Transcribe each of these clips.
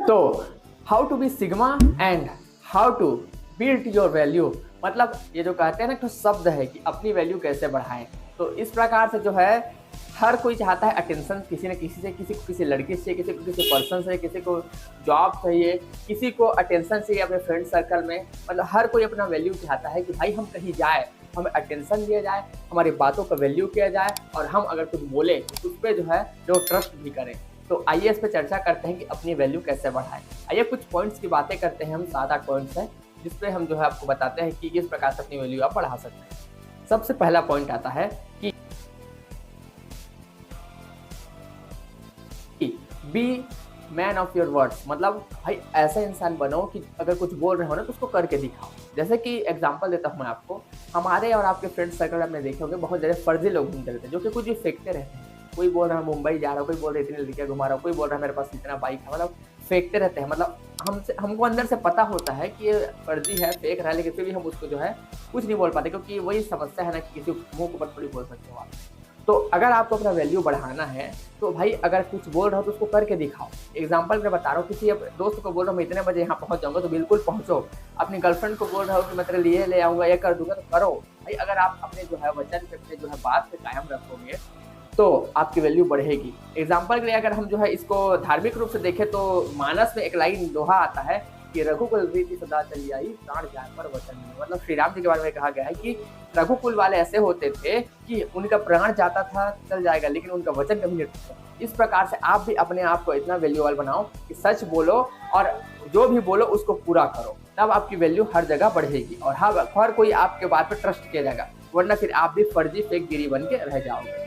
तो how to be sigma and how to build your value, मतलब ये जो कहते हैं ना तो शब्द है कि अपनी वैल्यू कैसे बढ़ाएं। तो इस प्रकार से जो है हर कोई चाहता है अटेंशन, किसी न किसी से, किसी को किसी लड़की से, किसी को किसी पर्सन से, किसी को जॉब चाहिए, किसी को अटेंशन चाहिए अपने फ्रेंड सर्कल में। मतलब हर कोई अपना वैल्यू चाहता है कि भाई हम कहीं जाए, हमें अटेंशन दिया जाए, हमारी बातों का वैल्यू किया जाए और हम अगर कुछ बोले तो उस पर जो है लोग ट्रस्ट भी करें। तो आइए इस पर चर्चा करते हैं कि अपनी वैल्यू कैसे बढ़ाएं। आइए कुछ पॉइंट्स की बातें करते हैं हम, 7-8 पॉइंट्स हैं जिसपे हम जो है आपको बताते हैं कि किस प्रकार से अपनी वैल्यू आप बढ़ा सकते हैं। सबसे पहला पॉइंट आता है कि be man of your words, मतलब भाई ऐसा इंसान बनो कि अगर कुछ बोल रहे हो ना तो उसको करके दिखाओ। जैसे कि एग्जांपल देता हूँ मैं आपको, हमारे और आपके फ्रेंड सर्कल में देखे होंगे बहुत ज़्यादा फर्जी लोग घूमते रहते हैं जो कि कुछ भी फेंकते रहते हैं। कोई बोल रहा है मुंबई जा रहा, कोई बोल रहा है इतनी लड़कियाँ घुमा रहा, कोई बोल रहा है मेरे पास इतना बाइक है, मतलब फेंकते रहते हैं। मतलब हमको अंदर से पता होता है कि ये फर्जी है, फेंक रहा है, लेकिन फिर भी हम उसको जो है कुछ नहीं बोल पाते, क्योंकि वही समस्या है ना कि किसी मुंह के ऊपर थोड़ी बोल सकते हो आप। तो अगर आपको अपना वैल्यू बढ़ाना है तो भाई अगर कुछ बोल रहा हो तो उसको करके दिखाओ। एग्जांपल मैं बता रहा हूँ, किसी दोस्त को बोल रहा हूँ मैं इतने बजे यहाँ पहुँच जाऊँगा, तो बिल्कुल पहुँचो। अपनी गर्लफ्रेंड को बोल रहा हो कि मैं तेरे लिए ले आऊँगा, ये कर दूंगा, तो करो भाई। अगर आप अपने जो है वचन पे, अपने जो है बात पे कायम रखोगे तो आपकी वैल्यू बढ़ेगी। एग्जाम्पल के लिए अगर हम जो है इसको धार्मिक रूप से देखें तो मानस में एक लाइन दोहा आता है कि रघुकुल रीति सदा चली आई, प्राण जाए पर वचन नहीं। मतलब श्री राम जी के बारे में कहा गया है कि रघुकुल वाले ऐसे होते थे कि उनका प्राण जाता था चल जाएगा, लेकिन उनका वचन कभी नहीं टूटता। इस प्रकार से आप भी अपने आप को इतना वैल्यूएबल बनाओ कि सच बोलो और जो भी बोलो उसको पूरा करो, तब आपकी वैल्यू हर जगह बढ़ेगी और हर कोई आपके बात पर ट्रस्ट किया जाएगा। वरना फिर आप भी फर्जी फेक गिरी बन के रह जाओगे।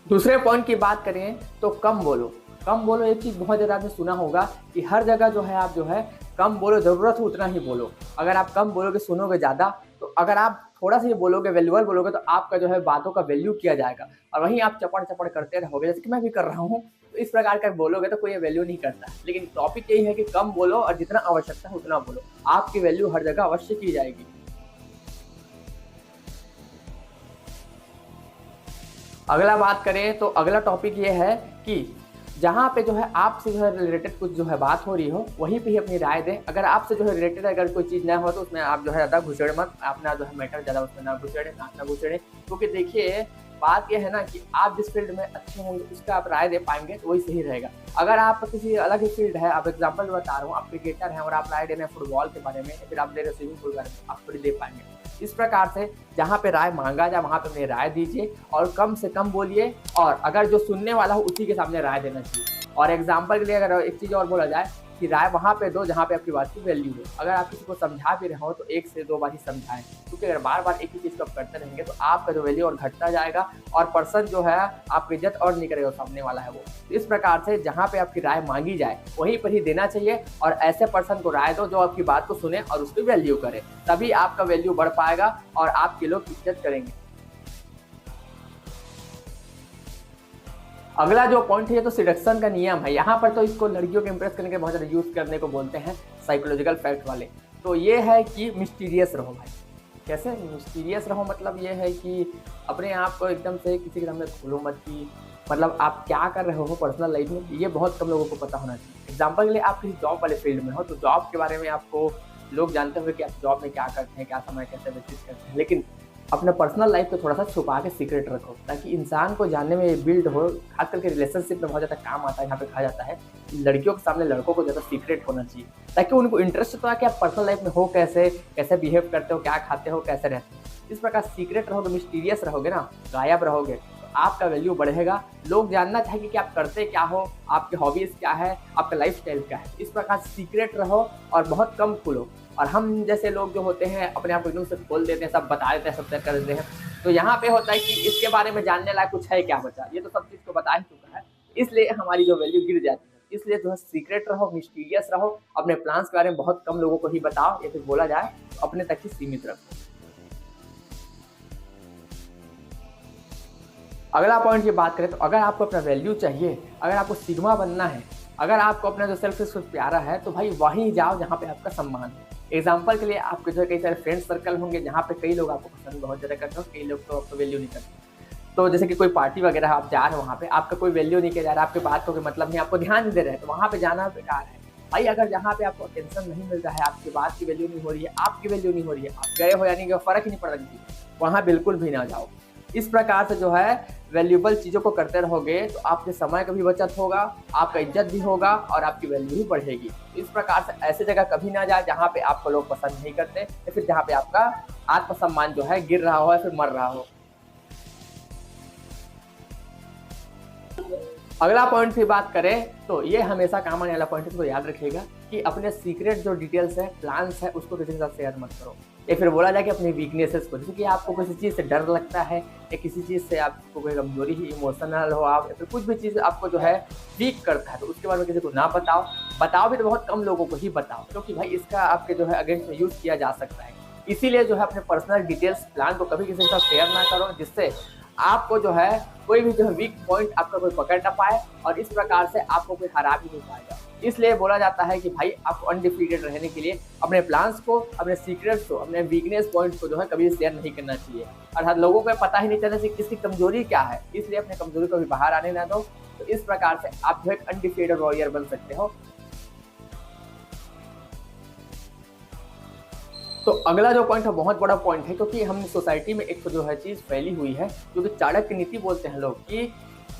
दूसरे पॉइंट की बात करें तो कम बोलो। कम बोलो, एक चीज़ बहुत ज़्यादा आपने सुना होगा कि हर जगह जो है आप जो है कम बोलो, ज़रूरत हो उतना ही बोलो। अगर आप कम बोलोगे, सुनोगे ज़्यादा, तो अगर आप थोड़ा सा ही बोलोगे, वैल्यूएबल बोलोगे, तो आपका जो है बातों का वैल्यू किया जाएगा। और वहीं आप चपड़ चपड़ करते रहोगे, जैसे कि मैं भी कर रहा हूँ, तो इस प्रकार का बोलोगे तो कोई वैल्यू नहीं करता। लेकिन टॉपिक यही है कि कम बोलो और जितना आवश्यकता है उतना बोलो, आपकी वैल्यू हर जगह अवश्य की जाएगी। अगला बात करें तो अगला टॉपिक ये है कि जहाँ पे जो है आपसे जो है रिलेटेड कुछ जो है बात हो रही हो, वहीं पे ही अपनी राय दें। अगर आपसे जो है रिलेटेड अगर कोई चीज़ ना हो तो उसमें आप जो है ज़्यादा घुसेड़ मत, अपना जो है मैटर ज़्यादा उसमें ना घुसेड़े, ना घुसेड़े। क्योंकि देखिए बात यह है ना कि आप जिस फील्ड में अच्छे होंगे उसका आप राय दे पाएंगे तो वही सही रहेगा। अगर आप किसी अलग ही फील्ड है, आप एग्जाम्पल बता रहा हूँ, आप क्रिकेटर हैं और आप राय दे रहे हैं फुटबॉल के बारे में, या फिर आप दे रहे हैं स्विमिंग पूल के बारे में, आप थोड़ी दे पाएंगे। इस प्रकार से जहाँ पे राय मांगा जाए वहाँ पे अपनी राय दीजिए और कम से कम बोलिए, और अगर जो सुनने वाला हो उसी के सामने राय देना चाहिए। और एग्जाम्पल के लिए अगर एक चीज़ और बोला जाए कि राय वहाँ पे दो जहाँ पे आपकी बात की वैल्यू हो। अगर आप किसी को समझा भी रहे हो तो 1 से 2 बार ही समझाएं, क्योंकि अगर बार बार एक ही चीज़ को आप करते रहेंगे तो आपका जो वैल्यू और घटता जाएगा और पर्सन जो है आपकी इज्जत और नहीं करेगा, सामने वाला है वो। तो इस प्रकार से जहाँ पे आपकी राय मांगी जाए वहीं पर ही देना चाहिए और ऐसे पर्सन को राय दो जो आपकी बात को सुने और उसकी वैल्यू करे, तभी आपका वैल्यू बढ़ पाएगा और आपके लोग इज्जत करेंगे। अगला जो पॉइंट है तो सिडक्शन का नियम है। यहाँ पर तो इसको लड़कियों को इंप्रेस करने के बहुत ज़्यादा यूज़ करने को बोलते हैं साइकोलॉजिकल फैक्ट वाले। तो ये है कि मिस्टीरियस रहो भाई। कैसे मिस्टीरियस रहो, मतलब ये है कि अपने आप को एकदम से किसी के सामने खोलो मत कि मतलब आप क्या कर रहे हो पर्सनल लाइफ में, ये बहुत कम लोगों को पता होना चाहिए। एग्जाम्पल के लिए आप किसी जॉब वाले फील्ड में हो तो जॉब के बारे में आपको लोग जानते होंगे कि आप जॉब में क्या करते हैं, क्या समय कैसे व्यतीत करते हैं, लेकिन अपना पर्सनल लाइफ को थोड़ा सा छुपा के सीक्रेट रखो ताकि इंसान को जानने में बिल्ड हो। खास करके रिलेशनशिप में बहुत ज़्यादा काम आता है। यहाँ पे कहा जाता है लड़कियों के सामने लड़कों को ज़्यादा सीक्रेट होना चाहिए ताकि उनको इंटरेस्ट होता है कि आप पर्सनल लाइफ में हो कैसे, कैसे बिहेव करते हो, क्या खाते हो, कैसे रहते हो। इस प्रकार सीक्रेट रहोगे, मिस्टीरियस रहोगे ना, गायब रहोगे, तो आपका वैल्यू बढ़ेगा। लोग जानना चाहेंगे कि आप करते क्या हो, आपके हॉबीज़ क्या है, आपका लाइफ स्टाइल क्या है। इस प्रकार सीक्रेट रहो और बहुत कम खुलो। और हम जैसे लोग जो होते हैं अपने आप को एकदम से खोल देते हैं, सब बता देते हैं, सब तय कर देते हैं। तो यहाँ पे होता है कि इसके बारे में जानने लायक कुछ है क्या बचा, ये तो सब चीज़ को बता ही चुका है, इसलिए हमारी जो वैल्यू गिर जाती है। इसलिए जो है सीक्रेट रहो, मिस्टीरियस रहो, अपने प्लान्स के बारे में बहुत कम लोगों को ही बताओ, या फिर बोला जाए तो अपने तक ही सीमित रखो। अगला पॉइंट की बात करें तो अगर आपको अपना वैल्यू चाहिए, अगर आपको सिग्मा बनना है, अगर आपको अपना जो सेल्फ रिस्पेक्ट प्यारा है, तो भाई वहीं जाओ जहाँ पे आपका सम्मान है। एग्जाम्पल के लिए आपके जो है कई सारे फ्रेंड सर्कल होंगे जहाँ पे कई लोग आपको पसंद बहुत ज़्यादा करते हो, कई लोग तो आपको वैल्यू नहीं करते। तो जैसे कि कोई पार्टी वगैरह आप जा रहे हो, वहाँ पे आपका कोई वैल्यू नहीं किया जा रहा है, आपकी बात को कोई मतलब नहीं, आपको ध्यान नहीं दे रहे हैं, तो वहाँ पे जाना बेकार है। भाई अगर जहाँ पे आपको अटेंशन नहीं मिल रहा है, आपकी बात की वैल्यू नहीं हो रही है, आपकी वैल्यू नहीं हो रही है, आप गए हो या नहीं गए, फ़र्क ही नहीं पड़ रहा है, वहाँ बिल्कुल भी ना जाओ। इस प्रकार से जो है वैल्यूएबल चीज़ों को करते रहोगे तो आपके समय का भी बचत होगा, आपका इज़्ज़त भी होगा और आपकी वैल्यू भी बढ़ेगी। इस प्रकार से ऐसी जगह कभी ना जाए जहाँ पे आपको लोग पसंद नहीं करते या फिर जहाँ पे आपका आत्मसम्मान जो है गिर रहा हो या फिर मर रहा हो। अगला पॉइंट की बात करें तो ये हमेशा काम आने वाला पॉइंट है, इसको याद रखिएगा कि अपने सीक्रेट जो डिटेल्स है, प्लान्स है, उसको किसी के साथ शेयर मत करो। या फिर बोला जाए कि अपनी वीकनेसेस को, जैसे कि आपको किसी चीज़ से डर लगता है या किसी चीज़ से आपको कोई कमजोरी ही, इमोशनल हो आप या फिर कुछ भी चीज़ आपको जो है वीक करता है, तो उसके बारे में किसी को ना बताओ। बताओ भी तो बहुत कम लोगों को ही बताओ, क्योंकि भाई इसका आपके जो है अगेंस्ट में यूज़ किया जा सकता है। इसीलिए जो है अपने पर्सनल डिटेल्स, प्लान को कभी किसी के साथ शेयर ना करो, जिससे आपको जो है कोई भी जो है वीक पॉइंट आपका कोई पकड़ ना पाए और इस प्रकार से आपको कोई हरा भी नहीं पाएगा। इसलिए बोला जाता है कि भाई आपको अनडिफीटेड रहने के लिए अपने प्लान्स को, अपने सीक्रेट्स को, अपने वीकनेस पॉइंट्स को जो है कभी शेयर नहीं करना चाहिए। अर्थात लोगों को पता ही नहीं चलना चाहिए किसकी कमजोरी क्या है, इसलिए अपने कमजोरी को भी बाहर आने ना दो। तो इस प्रकार से आप जो एक अनडिफीटेड वॉरियर बन सकते हो। तो अगला जो पॉइंट है बहुत बड़ा पॉइंट है, क्योंकि हम सोसाइटी में एक जो है चीज़ फैली हुई है, जो कि चाणक्य नीति बोलते हैं लोग, कि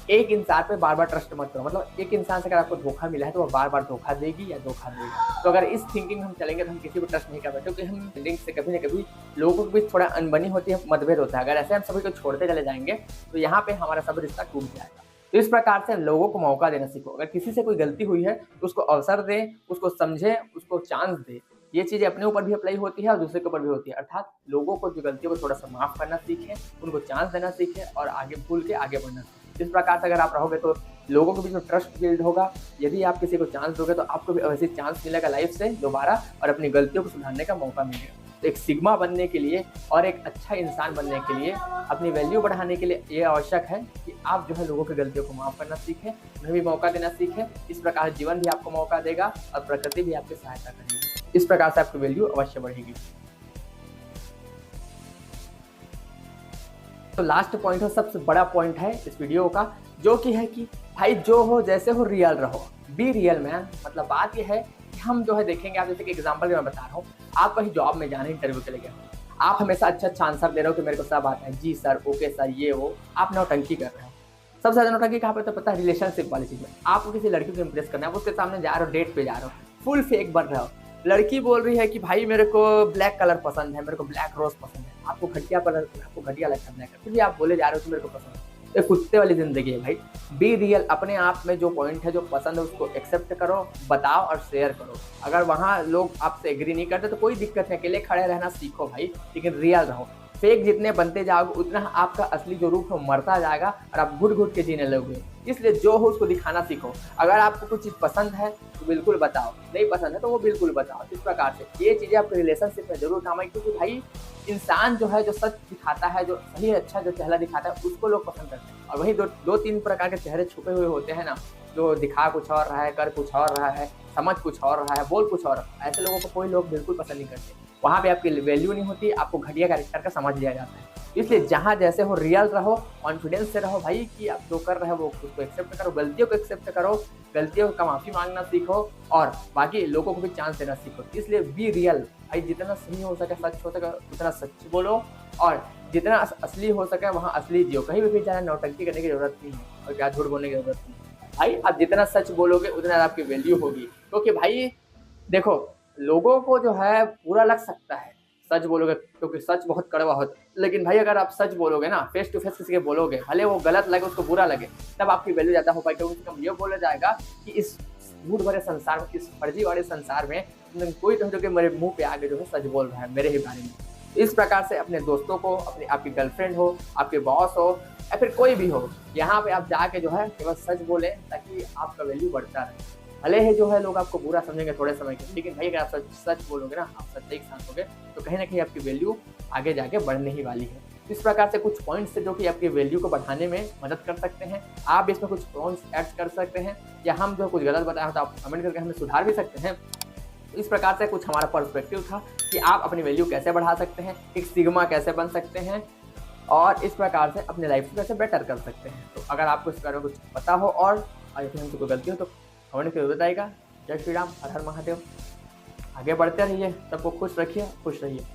एक इंसान पे बार बार ट्रस्ट मत करो। मतलब एक इंसान से अगर आपको धोखा मिला है तो वो बार बार धोखा देगी या धोखा देगा। तो अगर इस थिंकिंग हम चलेंगे तो हम किसी को ट्रस्ट नहीं कर पाते, क्योंकि हम लिंक से कभी ना कभी लोगों को भी थोड़ा अनबनी होती है, मतभेद होता है। अगर ऐसे हम सभी को छोड़ते चले जाएंगे तो यहाँ पे हमारा सब रिश्ता टूट जाएगा। तो इस प्रकार से लोगों को मौका देना सीखो। अगर किसी से कोई गलती हुई है तो उसको अवसर दें, उसको समझें, उसको चांस दें। ये चीज़ें अपने ऊपर भी अप्लाई होती है और दूसरे के ऊपर भी होती है। अर्थात लोगों को जो गलतियों को थोड़ा सा माफ़ करना सीखें, उनको चांस देना सीखें और आगे भूल के आगे बढ़ना सीखें। इस प्रकार से अगर आप रहोगे तो लोगों के बीच में ट्रस्ट बिल्ड होगा। यदि आप किसी को चांस दोगे तो आपको भी वैसे चांस मिलेगा लाइफ से दोबारा और अपनी गलतियों को सुधारने का मौका मिलेगा। तो एक सिग्मा बनने के लिए और एक अच्छा इंसान बनने के लिए, अपनी वैल्यू बढ़ाने के लिए ये आवश्यक है कि आप जो है लोगों की गलतियों को माफ़ करना सीखें, उन्हें भी मौका देना सीखें। इस प्रकार जीवन भी आपको मौका देगा और प्रकृति भी आपकी सहायता करेगी। इस प्रकार से आपकी वैल्यू अवश्य बढ़ेगी। तो लास्ट पॉइंट है, सबसे बड़ा पॉइंट है इस वीडियो का, जो कि है कि भाई जो हो जैसे हो रियल रहो, बी रियल मैन। मतलब बात ये है कि हम जो है देखेंगे, आप जैसे कि एग्जांपल मैं बता रहा हूँ, आप कहीं जॉब में जाना, इंटरव्यू के लिए, आप हमेशा अच्छा आंसर दे रहे हो कि मेरे को सब आता है, जी सर, ओके सर, ये वो, आप नौटंकी कर रहे हो। सबसे ज़्यादा नौटंकी कहाँ पे तो पता है, रिलेशनशिप वाली चीज़ में। आपको किसी लड़की को इंप्रेस करना है, उसके सामने जा रहे हो, डेट पे जा रहे हो, फुल फेक बन रहे हो। लड़की बोल रही है कि भाई मेरे को ब्लैक कलर पसंद है, मेरे को ब्लैक रोज पसंद है, आपको घटिया कलर, आपको घटिया लगता है ब्लैक कलर, फिर भी आप बोले जा रहे हो कि मेरे को पसंद है। ये कुत्ते वाली जिंदगी है भाई। बी रियल, अपने आप में जो पॉइंट है, जो पसंद है, उसको एक्सेप्ट करो, बताओ और शेयर करो। अगर वहाँ लोग आपसे एग्री नहीं करते तो कोई दिक्कत नहीं, अकेले खड़े रहना सीखो भाई, लेकिन रियल रहो। फेक जितने बनते जाओगे उतना आपका असली जो रूप है मरता जाएगा और आप घुट घुट के जीने लगोगे। इसलिए जो हो उसको दिखाना सीखो। अगर आपको कुछ चीज़ पसंद है तो बिल्कुल बताओ, नहीं पसंद है तो वो बिल्कुल बताओ। इस प्रकार से ये चीज़ें आपके रिलेशनशिप में जरूर काम आएगी, क्योंकि भाई इंसान जो है, जो सच दिखाता है, जो सही अच्छा जो चेहरा दिखाता है, उसको लोग पसंद करते हैं। और वहीं दो तीन प्रकार के चेहरे छुपे हुए होते हैं ना, जो दिखा कुछ और रहा है, कर कुछ और रहा है, समझ कुछ और रहा है, बोल कुछ और, ऐसे लोगों को कोई लोग बिल्कुल पसंद नहीं करते। वहाँ पे आपकी वैल्यू नहीं होती, आपको घटिया कैरेक्टर का समझ लिया जाता है। इसलिए जहाँ जैसे हो रियल रहो, कॉन्फिडेंस से रहो भाई, कि आप जो कर रहे हो वो उसको एक्सेप्ट करो, गलतियों को एक्सेप्ट करो, गलतियों का माफ़ी मांगना सीखो और बाकी लोगों को भी चांस देना सीखो। इसलिए बी रियल भाई, जितना सही हो सके, सच हो सके उतना सच बोलो और जितना असली हो सके वहाँ असली जियो। कहीं भी जाना नौटंकी करने की जरूरत नहीं है और क्या झूठ बोलने की जरूरत नहीं है भाई। आप जितना सच बोलोगे उतना आपकी वैल्यू होगी, क्योंकि भाई देखो, लोगों को जो है बुरा लग सकता है सच बोलोगे, क्योंकि सच बहुत कड़वा होता है, लेकिन भाई अगर आप सच बोलोगे ना, फेस टू फेस किसी के बोलोगे, भले वो गलत लगे, उसको बुरा लगे, तब आपकी वैल्यू ज़्यादा हो पाएगी। क्योंकि ये बोला जाएगा कि इस झूठ भरे संसार में, इस फर्जी वाले संसार में कोई तो जो कि मेरे मुंह पे आगे जो है सच बोल रहा है मेरे ही बारे में। इस प्रकार से अपने दोस्तों को, अपने आपकी गर्लफ्रेंड हो, आपके बॉस हो या फिर कोई भी हो, यहाँ पे आप जाके जो है केवल सच बोले, ताकि आपका वैल्यू बढ़ता रहे। भले ही जो है लोग आपको बुरा समझेंगे थोड़े समय के, लेकिन भाई अगर आप सच बोलोगे ना, आप सच्चाई के साथ होगे, तो कहीं ना कहीं आपकी वैल्यू आगे जाके बढ़ने ही वाली है। इस प्रकार से कुछ पॉइंट्स से जो कि आपकी वैल्यू को बढ़ाने में मदद कर सकते हैं। आप इसमें कुछ पॉइंट्स ऐड कर सकते हैं, या हम जो कुछ गलत बताया तो आप कमेंट करके हमें सुधार भी सकते हैं। इस प्रकार से कुछ हमारा पर्सपेक्टिव था कि आप अपनी वैल्यू कैसे बढ़ा सकते हैं, एक सिग्मा कैसे बन सकते हैं, और इस प्रकार से अपनी लाइफ को कैसे बेटर कर सकते हैं। तो अगर आपको इस बारे में कुछ पता हो और यदि हमसे कोई गलती हो तो कमेंट करके बताइएगा। जय श्री राम, हर हर महादेव। आगे बढ़ते रहिए, सबको खुश रखिए, खुश रहिए।